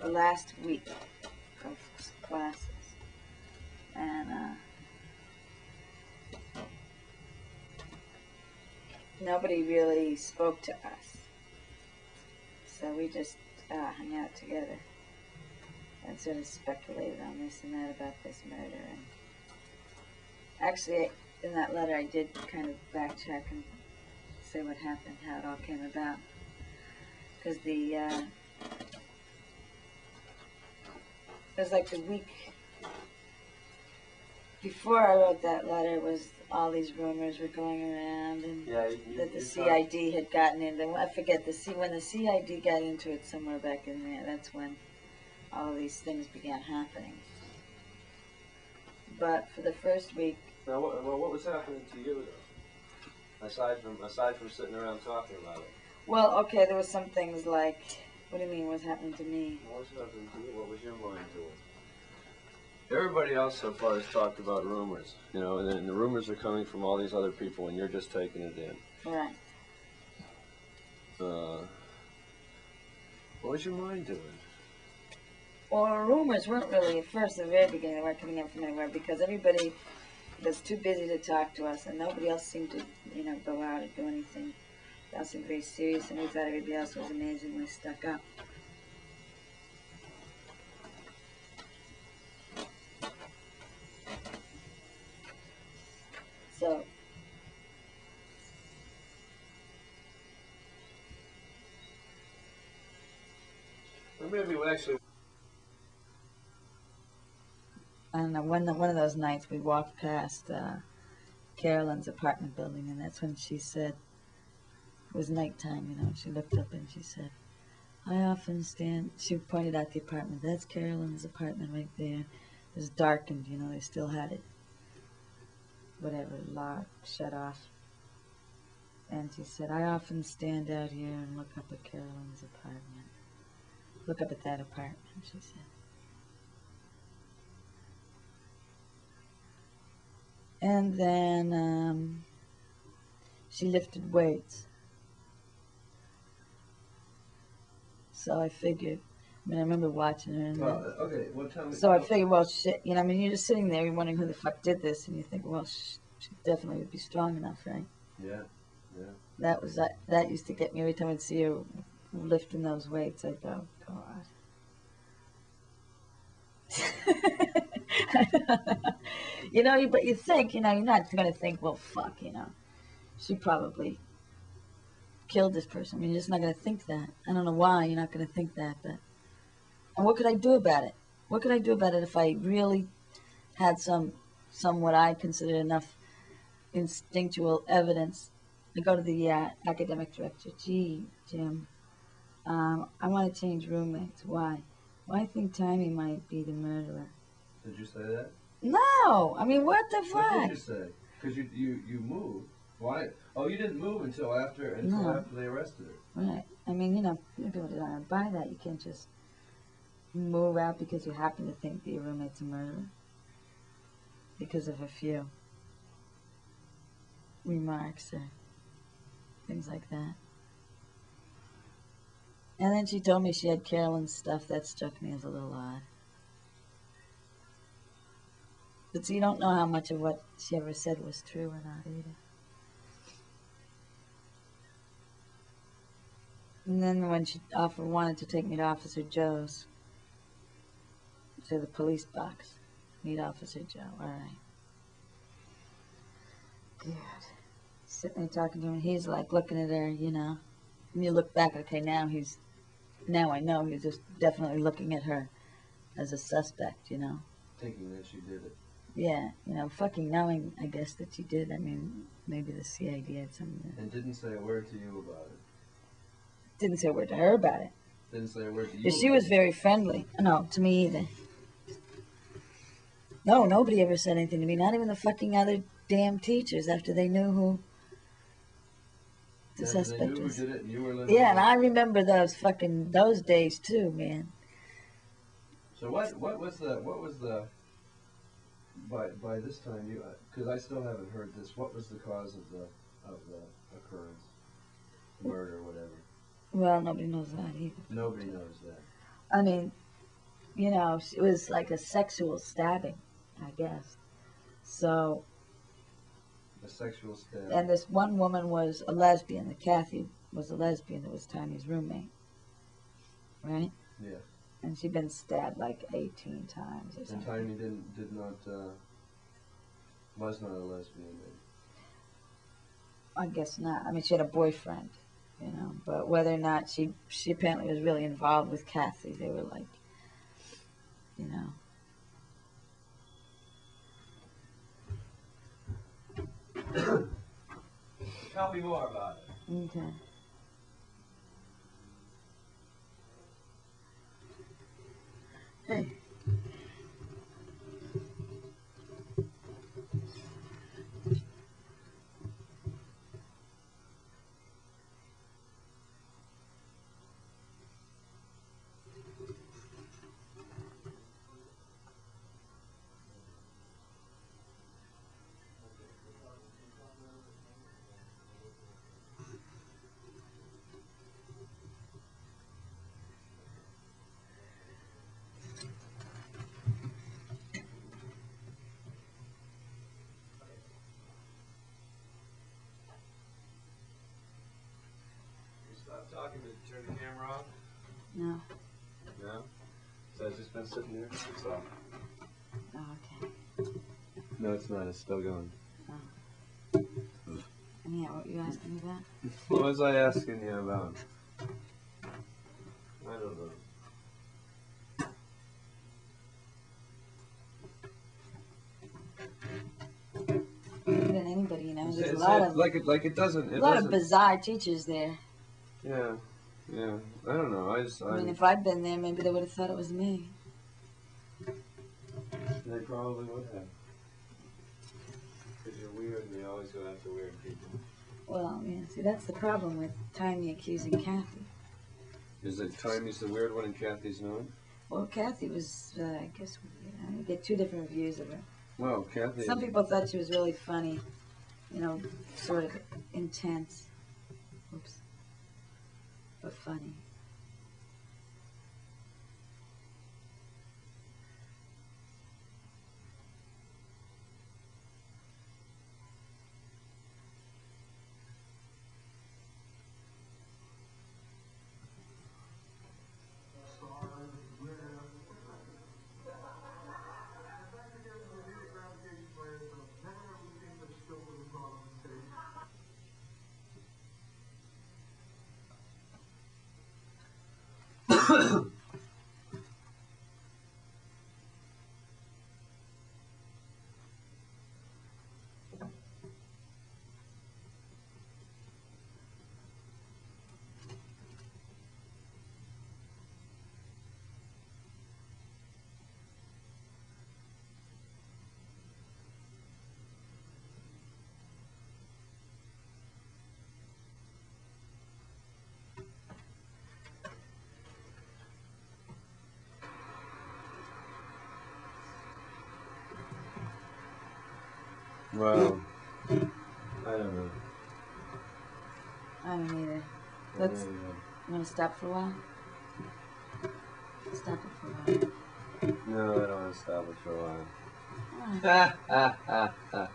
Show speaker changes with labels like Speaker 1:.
Speaker 1: the last week of classes. And nobody really spoke to us. So we just hung out together and sort of speculated on this and that about this murder. And actually, in that letter, I did kind of backtrack and say what happened, how it all came about. Because it was like the week before I wrote that letter was all these rumors were going around, and that the CID had gotten into. I forget when the CID got into it somewhere back in there. That's when all of these things began happening. But for the first week.
Speaker 2: Now, what was happening to you though? Aside from sitting around talking about it.
Speaker 1: Well, okay, there was some things like, what do you mean, what's happening to me?
Speaker 2: What was happening to you? What was your mind doing? Everybody else so far has talked about rumors, you know, and the rumors are coming from all these other people, and you're just taking it in.
Speaker 1: Right.
Speaker 2: What was your mind doing?
Speaker 1: Well, rumors weren't really, at first, at the very beginning, they weren't coming up from anywhere because everybody was too busy to talk to us, and nobody else seemed to, you know, go out and do anything. They all seemed very serious, and we thought everybody else was amazingly stuck up. So,
Speaker 2: Or maybe we actually.
Speaker 1: I don't know, one of those nights we walked past Carolyn's apartment building, and that's when she said, it was nighttime, you know, she looked up and she said, I often stand, she pointed out the apartment, that's Carolyn's apartment right there. It was darkened, you know, they still had it, whatever, locked, shut off. And she said, I often stand out here and look up at Carolyn's apartment. Look up at that apartment, she said. And then she lifted weights. So I figured, I remember watching her. And
Speaker 2: okay, well, tell me.
Speaker 1: So I figured, well, shit, you know, you're just sitting there, you're wondering who the fuck did this, and you think, well, she definitely would be strong enough, right?
Speaker 2: Yeah, yeah.
Speaker 1: That used to get me every time I'd see her lifting those weights. I'd go, God. You know, but you think, you know, you're not going to think, well, fuck, you know, she probably killed this person. I mean, you're just not going to think that. I don't know why you're not going to think that, but... And what could I do about it? What could I do about it if I really had some what I consider enough instinctual evidence? I go to the academic director, gee, Jim, I want to change roommates. Why? Well, I think Tommy might be the murderer.
Speaker 2: Did you say that?
Speaker 1: No! I mean, what the fuck?
Speaker 2: What did you say? Because you moved. Why? Oh, you didn't move until after they arrested her.
Speaker 1: Right. I mean, you know, people don't buy that. You can't just move out because you happen to think that your roommate's a murderer. Because of a few remarks or things like that. And then she told me she had Carolyn's stuff. That struck me as a little odd. But so you don't know how much of what she ever said was true or not either. And then when she wanted to take me to Officer Joe's, to the police box, meet Officer Joe, all right. God. Sitting there talking to him, he's like looking at her, you know. And you look back, okay, now I know he's just definitely looking at her as a suspect, you know.
Speaker 2: Thinking that she did it.
Speaker 1: Yeah, you know, fucking knowing, I guess, that she did. I mean, maybe the CID had something.
Speaker 2: And didn't say a word to you about it.
Speaker 1: Didn't say a word to her about it.
Speaker 2: Didn't say a word to you.
Speaker 1: She was very friendly. No, to me either. No, nobody ever said anything to me. Not even the fucking other damn teachers after they knew who the suspect was.
Speaker 2: Who did it and you were living
Speaker 1: and I remember those days too, man.
Speaker 2: So what was the by this time you, because I still haven't heard this, what was the cause of the occurrence, murder or whatever?
Speaker 1: Well, nobody knows that either.
Speaker 2: Nobody knows that.
Speaker 1: I mean, you know, it was like a sexual stabbing, I guess. So,
Speaker 2: A sexual stab.
Speaker 1: and this one woman was a lesbian. The Kathy was a lesbian that was Tiny's roommate, right?
Speaker 2: Yeah.
Speaker 1: And she'd been stabbed like 18 times or
Speaker 2: And
Speaker 1: something.
Speaker 2: Tiny was not a lesbian then.
Speaker 1: I guess not. I mean, she had a boyfriend, you know, but whether or not she apparently was really involved with Kathy. They were like, you know.
Speaker 2: Tell me more about it.
Speaker 1: Okay. Hey.
Speaker 2: Stop talking to turn the camera off?
Speaker 1: No.
Speaker 2: No? So it's just been sitting there? It's off.
Speaker 1: Oh, okay.
Speaker 2: No, it's not. It's still going.
Speaker 1: Oh. And yeah, what you asking me about?
Speaker 2: What was I asking you about? I don't know.
Speaker 1: Better than anybody, you know. There's
Speaker 2: It's
Speaker 1: a lot of
Speaker 2: like it doesn't.
Speaker 1: a lot of bizarre teachers there.
Speaker 2: Yeah, yeah. I don't know.
Speaker 1: I mean, if I'd been there, maybe they would have thought it was me.
Speaker 2: They probably would have. Because you're weird, and they always go after weird people.
Speaker 1: Well, yeah. See, that's the problem with Tiny accusing Kathy.
Speaker 2: Is it Tiny's the weird one and Kathy's not?
Speaker 1: Well, Kathy was, I guess, you get two different views of her.
Speaker 2: Well, Kathy.
Speaker 1: Some people thought she was really funny, you know, sort of intense. Oops. But funny.
Speaker 2: Well, I don't know.
Speaker 1: I don't either. Let's. You want to stop for a while? Stop it for a while.
Speaker 2: No, I don't want to stop it for a while.
Speaker 1: All right.
Speaker 2: Ha ha ha ha.